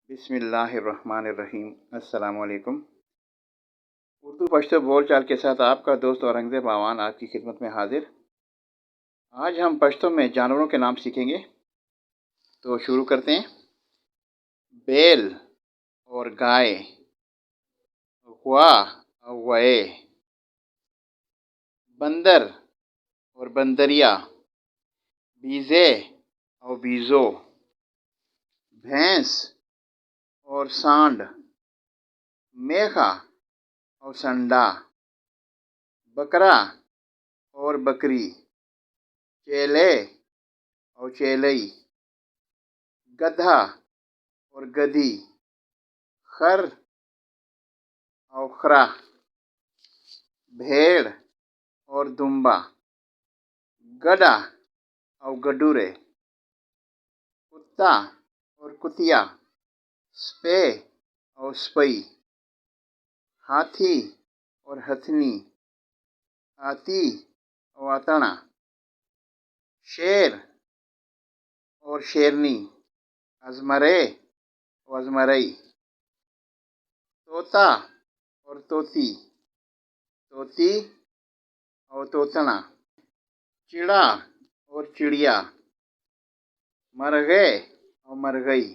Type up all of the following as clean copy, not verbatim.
بسم اللہ الرحمن الرحیم۔ السلام علیکم۔ اردو پشتو بول چال کے ساتھ آپ کا دوست اورنگزیب آوان آپ کی خدمت میں حاضر۔ آج ہم پشتو میں جانوروں کے نام سیکھیں گے، تو شروع کرتے ہیں۔ بیل اور گائے، غوا اور غوے، بندر اور بندریا، بیزے اور بیزو، بھینس اور سانڈ، میخا اور سنڈا، بکرا اور بکری، چیلے اور چیلئی، گدھا اور گدھی، خر اور خرا، بھیڑ اور دمبا، گڈا اور گڈورے، کتا اور کتیا، سپے اور سپئی، ہاتھی اور ہتھنی، ہاتھی اور اتنا، شیر اور شیرنی، ازمرے اور ازمرئی، طوطا اور طوطی، طوطی اور طوطنا، چڑا اور چڑیا، مرغے اور مرغئی،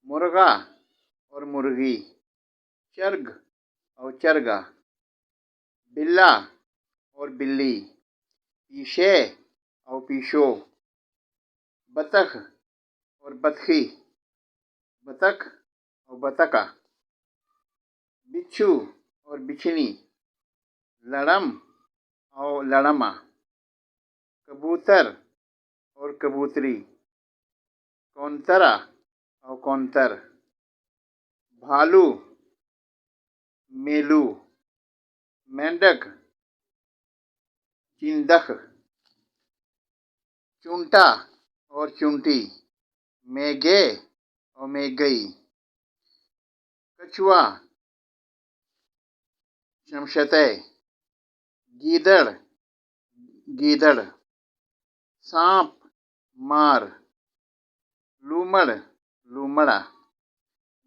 مرغا اور مرغی، چرگ اور چرگا، بلا اور بلی، پیشے اور پیشو، بطخ اور بطخی، بطخ اور بطخا، بچھو اور بچھنی، لڑم اور لڑما، کبوتر اور کبوتری، کونترا اور کونتر، بھالو، میلو، مینڈک، چندخ، چونٹا اور چونٹی، میگے اور میگئی، کچھوا، شمشتے، گیدڑ، گیدڑ، سانپ، مار، لومڑ، لومڑا،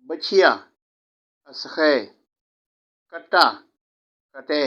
بچھیا، اسخے، کٹا، کٹے۔